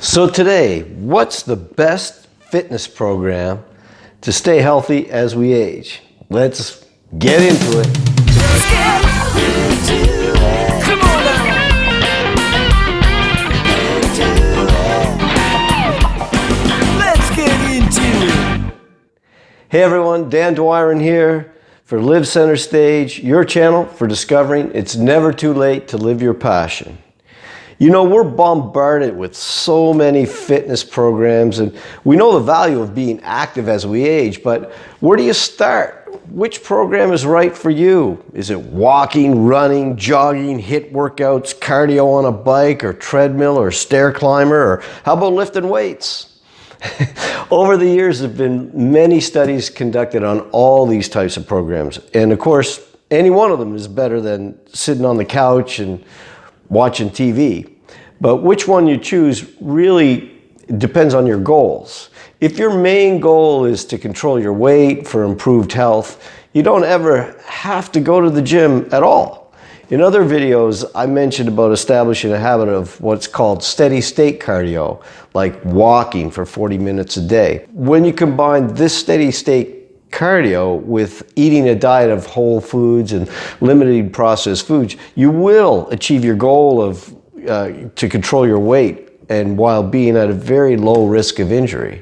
So today, what's the best fitness program to stay healthy as we age? Let's get into it. Let's get into it. Come on now. Let's get into it. Hey everyone, Dan Dwyron here for Live Center Stage, your channel for discovering it's never too late to live your passion. You know, we're bombarded with so many fitness programs, and we know the value of being active as we age, but where do you start? Which program is right for you? Is it walking, running, jogging, HIIT workouts, cardio on a bike or treadmill or stair climber, or how about lifting weights? Over the years, there have been many studies conducted on all these types of programs, and of course, any one of them is better than sitting on the couch and watching TV. But which one you choose really depends on your goals. If your main goal is to control your weight for improved health, you don't ever have to go to the gym at all. In other videos, I mentioned about establishing a habit of what's called steady state cardio, like walking for 40 minutes a day. When you combine this steady state cardio with eating a diet of whole foods and limited processed foods, you will achieve your goal of to control your weight, and while being at a very low risk of injury.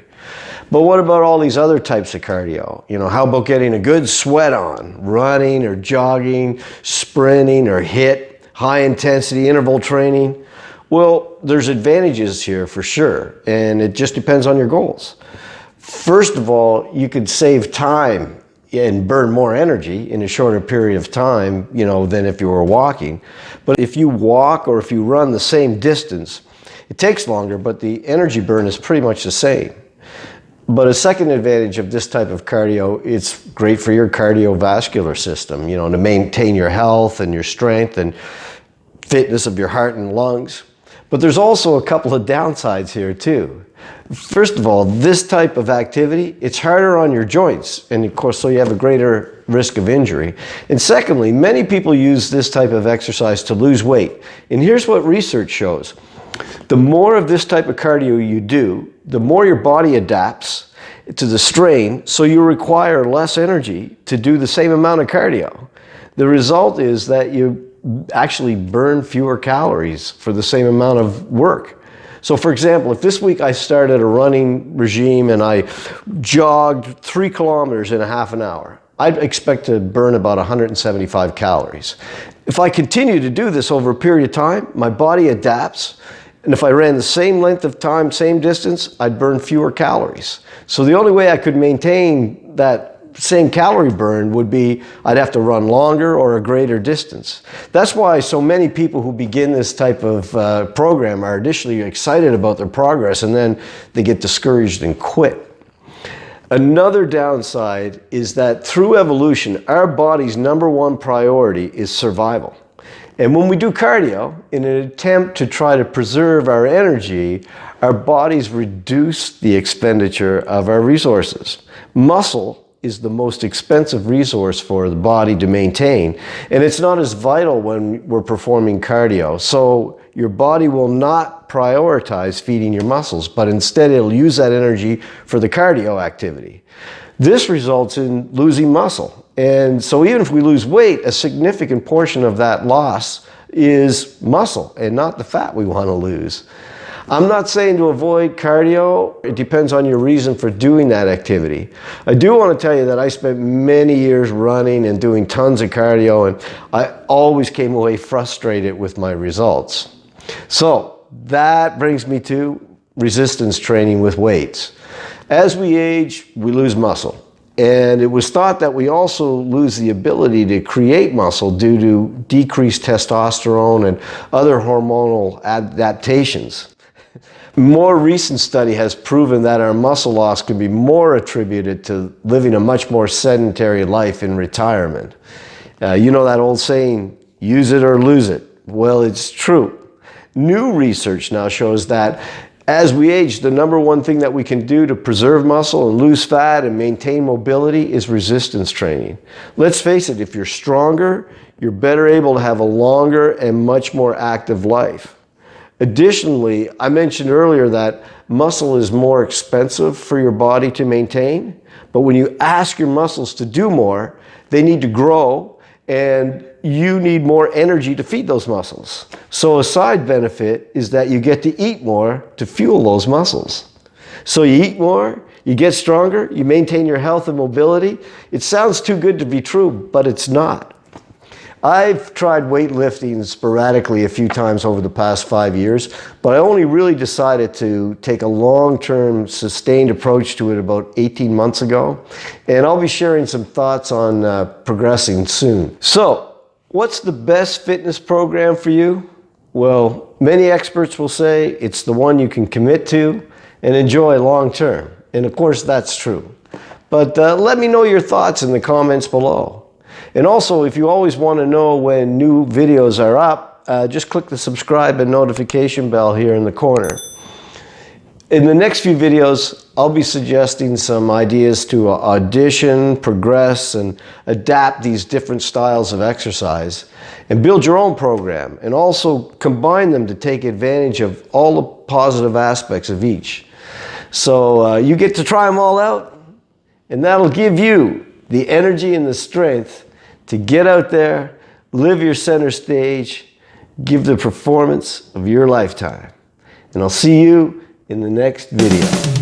But what about all these other types of cardio? You know, how about getting a good sweat on, running or jogging, sprinting or HIIT, high intensity interval training? Well, there's advantages here for sure, and it just depends on your goals. First of all, you could save time and burn more energy in a shorter period of time, you know, than if you were walking. But if you walk or if you run the same distance, it takes longer, but the energy burn is pretty much the same. But a second advantage of this type of cardio, it's great for your cardiovascular system, you know, to maintain your health and your strength and fitness of your heart and lungs. But there's also a couple of downsides here too. First of all, this type of activity, it's harder on your joints, and of course, so you have a greater risk of injury. And secondly, many people use this type of exercise to lose weight. And here's what research shows. The more of this type of cardio you do, the more your body adapts to the strain, so you require less energy to do the same amount of cardio. The result is that you actually burn fewer calories for the same amount of work. So for example, if this week I started a running regime and I jogged 3 kilometers in a half an hour, I'd expect to burn about 175 calories. If I continue to do this over a period of time, my body adapts, and if I ran the same length of time, same distance, I'd burn fewer calories. So the only way I could maintain that same calorie burn would be I'd have to run longer or a greater distance. That's why so many people who begin this type of program are initially excited about their progress, and then they get discouraged and quit. Another downside is that through evolution, our body's #1 priority is survival. And when we do cardio, in an attempt to try to preserve our energy, our bodies reduce the expenditure of our resources. Muscle is the most expensive resource for the body to maintain, and it's not as vital when we're performing cardio. So your body will not prioritize feeding your muscles, but instead it'll use that energy for the cardio activity. This results in losing muscle. And so even if we lose weight, a significant portion of that loss is muscle and not the fat we want to lose. I'm not saying to avoid cardio. It depends on your reason for doing that activity. I do want to tell you that I spent many years running and doing tons of cardio, and I always came away frustrated with my results. So that brings me to resistance training with weights. As we age, we lose muscle. And it was thought that we also lose the ability to create muscle due to decreased testosterone and other hormonal adaptations. More recent study has proven that our muscle loss can be more attributed to living a much more sedentary life in retirement. You know that old saying, use it or lose it. Well, it's true. New research now shows that as we age, the #1 thing that we can do to preserve muscle and lose fat and maintain mobility is resistance training. Let's face it, if you're stronger, you're better able to have a longer and much more active life. Additionally, I mentioned earlier that muscle is more expensive for your body to maintain, but when you ask your muscles to do more, they need to grow, and you need more energy to feed those muscles. So a side benefit is that you get to eat more to fuel those muscles. So you eat more, you get stronger, you maintain your health and mobility. It sounds too good to be true, but it's not. I've tried weightlifting sporadically a few times over the past 5 years, but I only really decided to take a long-term sustained approach to it about 18 months ago. And I'll be sharing some thoughts on progressing soon. So, what's the best fitness program for you? Well, many experts will say it's the one you can commit to and enjoy long-term. And of course, that's true. But let me know your thoughts in the comments below. And also, if you always want to know when new videos are up, just click the subscribe and notification bell here in the corner. In the next few videos, I'll be suggesting some ideas to audition, progress, and adapt these different styles of exercise and build your own program, and also combine them to take advantage of all the positive aspects of each. So you get to try them all out, and that'll give you the energy and the strength to get out there, live your center stage, give the performance of your lifetime. And I'll see you in the next video.